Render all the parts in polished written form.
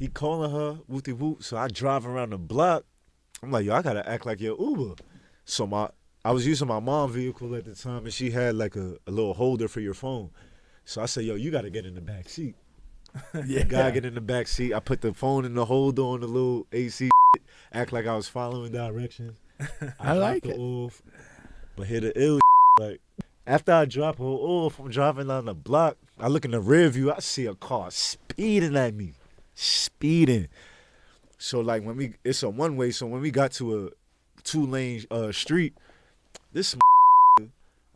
He calling her, wooty whoop. So I drive around the block. I'm like, yo, I gotta act like your Uber. So I was using my mom's vehicle at the time, and she had like a little holder for your phone. So I said, yo, you gotta get in the back seat. Yeah. The guy get in the back seat. I put the phone in the holder on the little AC. Act like I was following directions. I like it. Off, but hit the ill. Like after I drop her off, I'm driving down the block. I look in the rear view. I see a car speeding at me, speeding. So like it's a one way. So when we got to a 2-lane street, this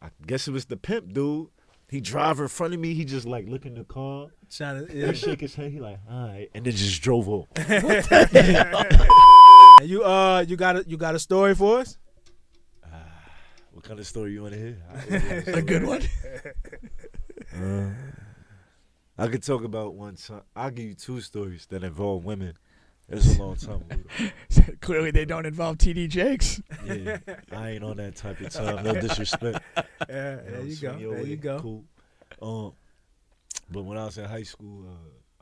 I guess it was the Pimp dude. He drive in front of me. He just like look in the car, trying to shake his head. He like, all right, and then just drove off. And you got a story for us? What kind of story you want to hear? A good one. I could talk about one time. I'll give you 2 stories that involve women. It was a long time ago. Clearly, they don't involve TD Jakes. Yeah, I ain't on that type of time. No disrespect. Yeah, there you go. There you go. Cool. But when I was in high school,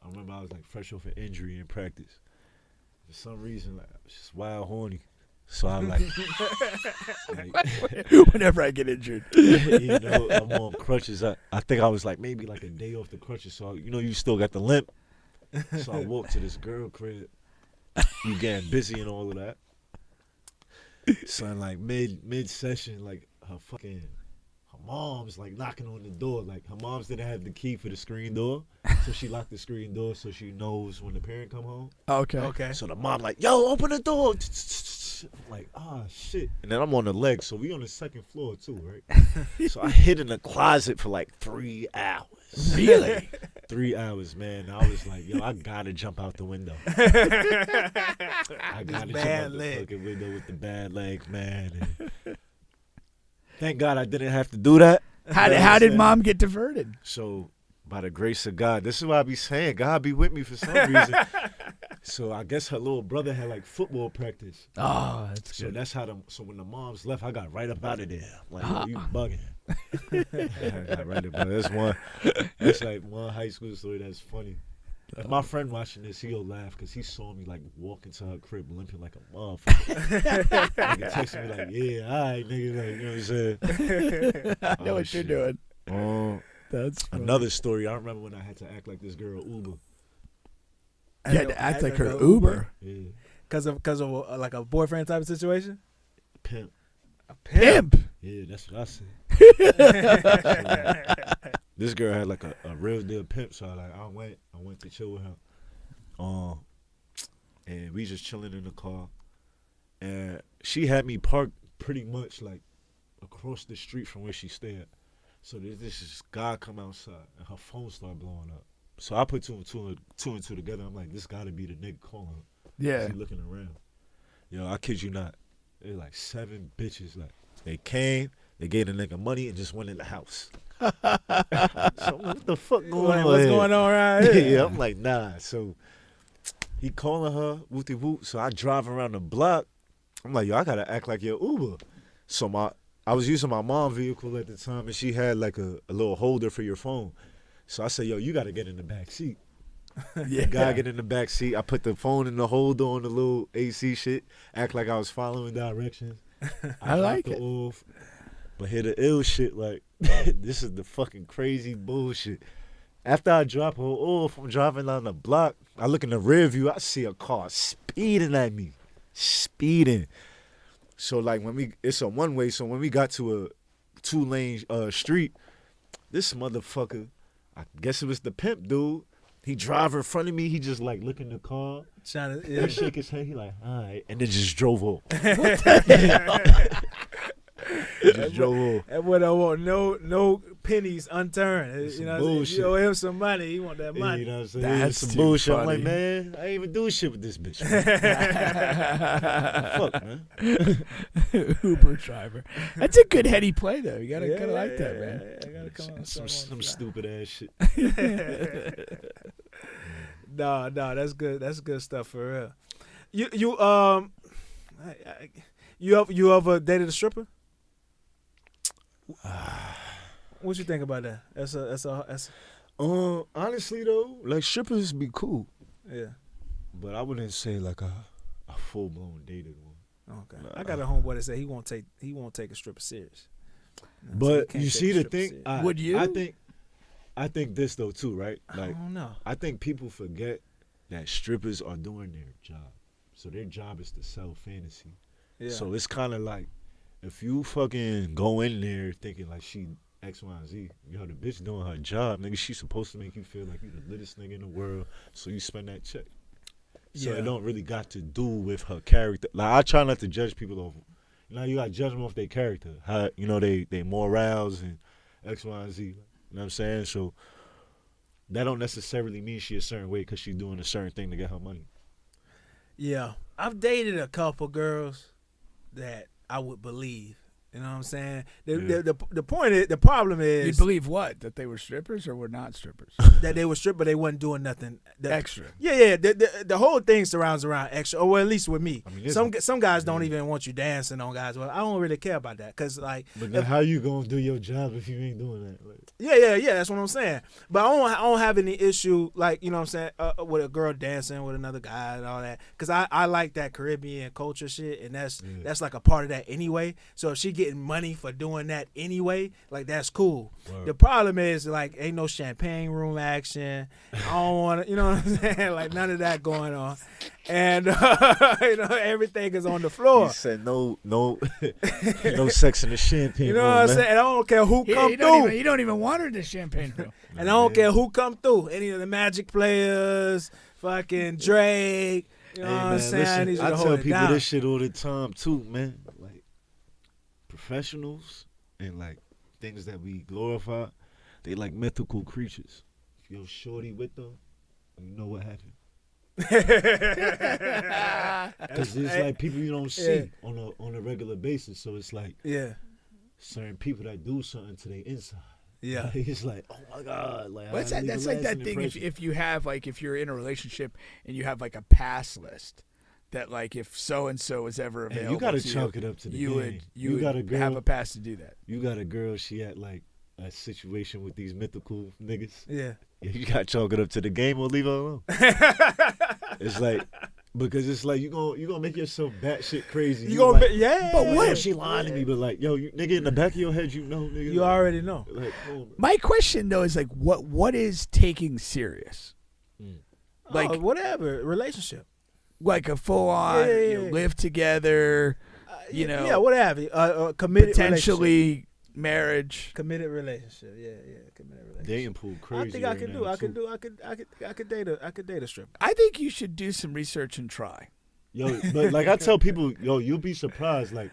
I remember I was like fresh off an injury in practice. For some reason, like, I was just wild horny. So I'm like, Whenever I get injured, you know, I'm on crutches. I think I was like maybe like a day off the crutches. So you still got the limp. So I walked to this girl crib. You getting busy and all of that. So like mid session, like her mom's like knocking on the door. Like her mom's didn't have the key for the screen door, so she locked the screen door so she knows when the parent come home. Okay. So the mom like, yo, open the door. I'm like, shit. And then I'm on the leg, so we on the 2nd floor too, right? So I hid in the closet for like 3 hours. Really? 3 hours, man. I was like, yo, I gotta jump out the window. I gotta jump out the fucking window with the bad legs, man. And thank God I didn't have to do that. How did mom get diverted? So, by the grace of God, this is what I be saying. God be with me for some reason. So I guess her little brother had like football practice. Oh, that's So good. that's how so when the moms left, I got right up out of there. I'm like, yo, you bugging. I got right up out. That's like one high school story that's funny. If my friend watching this, he'll laugh because he saw me like walk into her crib limping like a motherfucker. Nigga texting me like, yeah, all right, nigga, like, you know what I'm saying? I know what you're doing. That's funny. Another story. I remember when I had to act like this girl Uber. You had to act like her Uber. Yeah. Cause of like a boyfriend type of situation. Pimp. A pimp. Yeah, that's what I said. This girl had like a real deal pimp, so I went to chill with her. And we just chilling in the car, and she had me parked pretty much like across the street from where she stayed. So this guy come outside, and her phone started blowing up. So I put two and two together. I'm like, this gotta be the nigga calling her. Yeah. She looking around. Yo, I kid you not. There's like 7 bitches. Like they came, they gave the nigga money, and just went in the house. So what the fuck going on? What's going on right here? Yeah, I'm like, nah. So he calling her, wooty whoop. So I drive around the block. I'm like, yo, I gotta act like your Uber. So I was using my mom's vehicle at the time, and she had like a little holder for your phone. So I said, yo, you gotta get in the back seat. Yeah. The guy get in the back seat. I put the phone in the holder on the little AC shit. Act like I was following directions. I like it. Off, but hit the ill shit. Like this is the fucking crazy bullshit. After I drop her off, I'm driving down the block. I look in the rear view. I see a car speeding at me, speeding. So like it's a one way. So when we got to a 2-lane street, this motherfucker, I guess it was the Pimp dude. He drive in front of me. He just like look in the car, Trying to shake his head. He like, all right, and then just drove off. Just drove off. That boy don't want no pennies unturned. It's You some know, bullshit. you owe him some money. He want that Yeah, money. you know what I'm saying? That's Some too bullshit. I'm funny. like, man, I ain't even doing shit with this bitch. Fuck, man. Uber driver. That's a good heady play though. You gotta like that, man. I gotta come on. Some stupid ass shit. No, that's good. That's good stuff for real. You ever dated a stripper? What you think about that? That's Honestly though, like strippers be cool. yeah. but I wouldn't say like a full blown dated one. Okay. I got a homeboy that said he won't take a stripper serious. But can't you take see a the stripper thing, serious. Would you? I think this though too, right? I Like don't know. I think people forget that strippers are doing their job. So their job is to sell fantasy. Yeah. So it's kind of like if you fucking go in there thinking like she X, Y, and Z, yo, the bitch doing her job, nigga. She's supposed to make you feel like you the littest nigga in the world. So you spend that check. So Yeah. it don't really got to do with her character. Like I try not to judge people off. You know, you got to judge them off their character. How they morals and X, Y, and Z. You know what I'm saying? So that don't necessarily mean she a certain way because she's doing a certain thing to get her money. Yeah. I've dated a couple girls that I would believe. You know what I'm saying? The point is, the problem is You'd believe what? That they were strippers or were not strippers? that they were stripped, but they wasn't doing nothing Extra. Yeah. The whole thing surrounds around extra, or at least with me. I mean, Some guys don't even want you dancing on guys. Well, I don't really care about that because like. But then how you gonna do your job if you ain't doing that? Like, Yeah. That's what I'm saying. But I don't have any issue like you know what I'm saying with a girl dancing with another guy and all that because I like that Caribbean culture shit and that's like a part of that anyway. So if she getting money for doing that anyway, like that's cool. Word. The problem is like ain't no champagne room action. I don't want to, you know what I'm saying? Like none of that going on, and you know everything is on the floor. he said no sex in the champagne. You know what I'm saying? And I don't care who come through. You don't even want her in the champagne room. And I don't care who come through. Any of the Magic players, fucking Drake. You know what I'm saying? I need you to tell hold it people down. this shit all the time too, man. Like professionals and like things that we glorify, they like mythical creatures. If you're shorty with them, you know what happened. Because it's like people you don't see on a regular basis. So it's like certain people that do something to their inside. Yeah. It's like, oh my God. Like, Well, I that's leave a like that lasting thing impression. if you have like if you're in a relationship and you have like a pass list that like if so and so is ever Hey, available, you gotta to chalk it up to the game. you got a would girl, have a pass to do that. You got a girl. She had like a situation with these mythical niggas. Yeah. You gotta chalk it up to the game or leave her alone. It's like because it's like you gonna make yourself batshit crazy. You gonna like, be, yeah. But what- Yo, she lying to me? But like, yo, you, nigga, in the back of your head, you know, nigga. You already know. Like, oh, My question though is like what is taking serious? Like whatever relationship. like a full on Yeah. live together, you know, Yeah, what have you? Committed relationship. potentially marriage. Committed relationship. Yeah, committed relationship. dating pool crazy. I think I right could now, do. I too. could date a stripper. I think you should do some research and try. Yo, but like I tell people, yo, you'll be surprised. Like,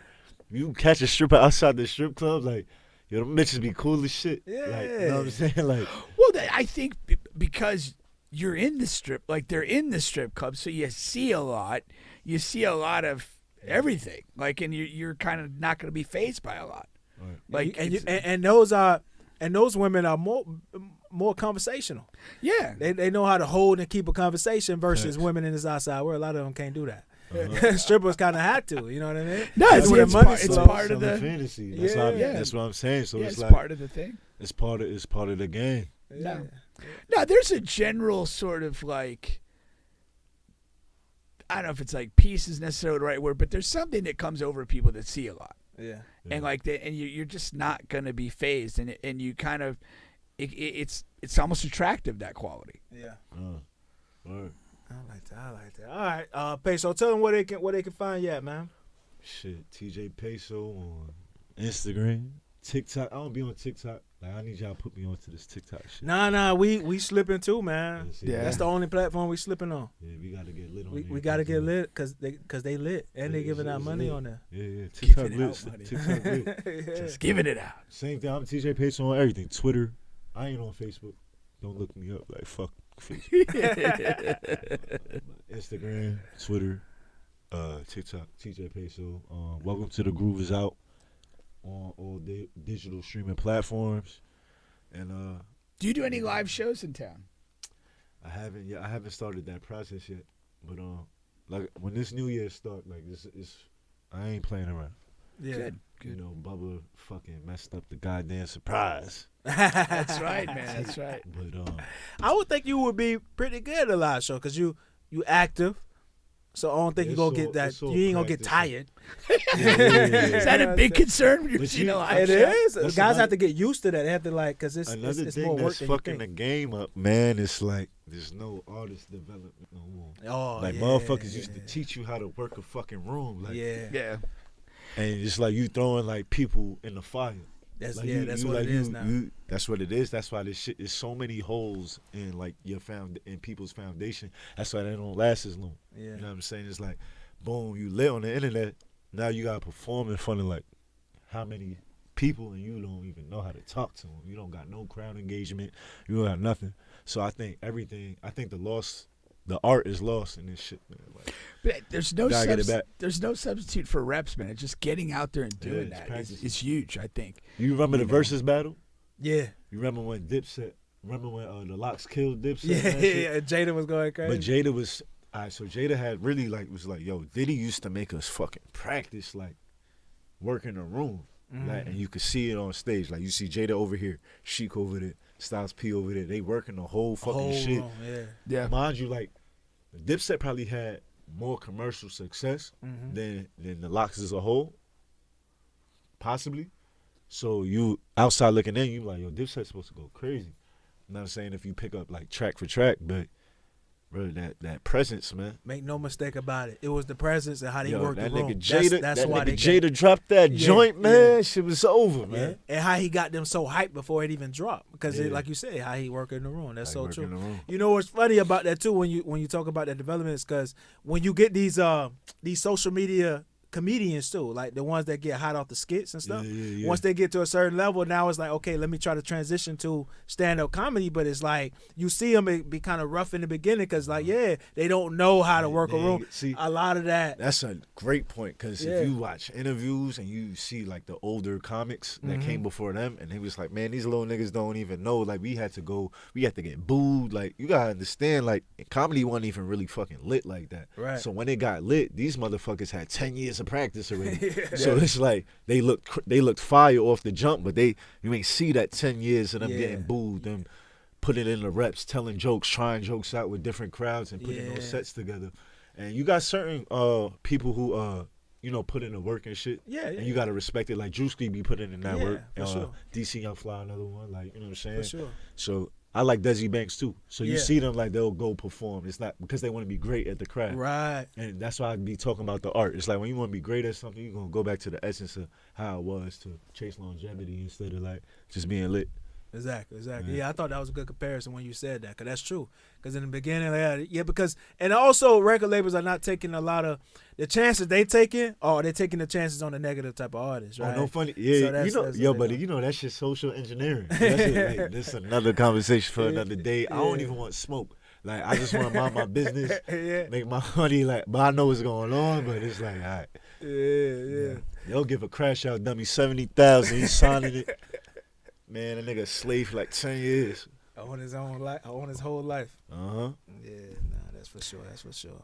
you catch a stripper outside the strip club, like, yo, them bitches be cool as shit. Yeah. Like, you know what I'm saying? Like, Well, I think because you're in the strip, like they're in the strip club, so you see a lot. You see a lot of everything, like, and you're kind of not going to be fazed by a lot. right. Like, And those women are more conversational. yeah, They know how to hold and keep a conversation versus Facts. women in this outside world. A lot of them can't do that. Uh-huh. Strippers kind of had to. You know what I mean? No, That's it's, when the it's, money part, it's slow. part of Selling the fantasy. That's, Yeah. that's what I'm saying. So yeah, it's it's like part of the thing. it's part of the game. Yeah. No, there's a general sort of like, I don't know if it's like peace is necessarily the right word, but there's something that comes over people that see a lot, Yeah. and like that, and you're just not gonna be phased, and you kind of, it's almost attractive, that quality. Yeah. Word. I like that. All right, Peso, tell them where they can find you at, man. Shit, TJ Peso on Instagram, TikTok. I don't be on TikTok. Like, I need y'all to put me onto this TikTok shit. Nah, we slipping too, man. Yeah. That's the only platform we slipping on. Yeah, we gotta get lit on We there. gotta get lit because they lit and they Yeah, giving it's- out it's money lit. on there. Yeah, TikTok Giving it lit. out money. TikTok lit. Just giving it out. Same thing. I'm TJ Peso on everything. Twitter. I ain't on Facebook. Don't look me up. Like, fuck Facebook. Instagram, Twitter, TikTok, TJ Peso. Welcome to the Groove is out on all digital streaming platforms. And Do you do any live shows in town? I haven't started that process yet. But like when this new year start, like this is I ain't playing around. Yeah. Good. You know, Bubba fucking messed up the goddamn surprise. That's right, man. That's right. But I would think you would be pretty good at a live show because you you active. So I don't think It's you're gonna all- get that. it's all You ain't gonna get practice. tired. Is that a big concern when you're But seeing you- a live It shot? is. That's Guys another- have to get used to that. They have to like, cause it's Another it's thing more work that's than you fucking the think. game up, man. It's like there's no artist development no more. Oh, Like yeah, motherfuckers used to yeah. teach you how to work a fucking room. Like, Yeah, Yeah. and it's like you throwing like people in the fire. that's Like, that's you what like, it is you- now. you- that's what it is. That's why this shit is so many holes in like in people's foundation. That's why they don't last as long. Yeah. You know what I'm saying? It's like, boom, you lit on the internet. Now you gotta perform in front of like how many people, and you don't even know how to talk to them. You don't got no crowd engagement. You don't got nothing. So I think the art is lost in this shit, man. Like, But there's no Gotta get it back. there's no substitute for reps, man. Just getting out there and Yeah, doing it's that practice. is huge, I think. you remember the know. versus battle? Yeah, You remember when Dipset? Remember when the Locks killed Dipset? yeah, and that shit? yeah. Jada was going crazy. But Jada was alright. So Jada had really was like, yo, Diddy used to make us fucking practice like work in a room, like, and you could see it on stage. Like you see Jada over here, Sheik over there, Styles P over there. They working the whole fucking Whole shit. room, yeah. Yeah. Mind you, like Dipset probably had more commercial success than the Locks as a whole, possibly. So you outside looking in, you like, yo, Dipset's supposed to go crazy. I'm not saying if you pick up like track for track, but bro, that presence, man. Make no mistake about it. It was the presence and how they Yo, worked the that room. nigga Jada, that's that why nigga they Jada dropped that Yeah, joint, man. yeah. Shit was over, yeah. man. And how he got them so hyped before it even dropped. Because Yeah. like you said, how he worked in the room. That's so Like working true. in the room. You know what's funny about that too when you talk about that development is because when you get these social media comedians too, like the ones that get hot off the skits and stuff. Yeah. Once they get to a certain level, now it's like, okay, let me try to transition to stand-up comedy. But it's like you see them be kind of rough in the beginning because, like, yeah, they don't know how to work a They room. ain't- see, A lot of that. That's a great point because Yeah. if you watch interviews and you see like the older comics that came before them, and they was like, man, these little niggas don't even know. Like we had to get booed. Like you gotta understand, like comedy wasn't even really fucking lit like that. Right. So when they got lit, these motherfuckers had 10 years of practice already. So it's like they looked fire off the jump, but you ain't see that 10 years of them Yeah. getting booed, them putting in the reps, telling jokes, trying jokes out with different crowds and putting Yeah. those sets together. And you got certain people who put in the work and shit. Yeah, yeah. And you gotta respect it. Like Drewski be putting in that Yeah, work. for sure. DC Young Fly, another one. Like, you know what I'm saying? For sure. So I like Desi Banks too. So you Yeah. see them like they'll go perform. It's not because they want to be great at the craft. Right. And that's why I be talking about the art. It's like when you want to be great at something, you're gonna go back to the essence of how it was to chase longevity instead of like just being lit. Exactly. Yeah. Yeah, I thought that was a good comparison when you said that, because that's true. Because in the beginning, and also record labels are not taking a lot of the chances they taking, or they're taking the chances on the negative type of artists, right? Oh, no funny. So Yeah, that's that's what buddy, they do. that's just social engineering. That's it, like, this is another conversation for another day. I don't Yeah. even want smoke. Like, I just want to mind my business, Yeah. make my money, like, but I know what's going on, but it's like, all right. Yeah. They'll give a crash out dummy 70,000. He's signing it. Man, a nigga slave for like 10 years. On his own life, on his whole life. Uh-huh. Yeah, that's for sure.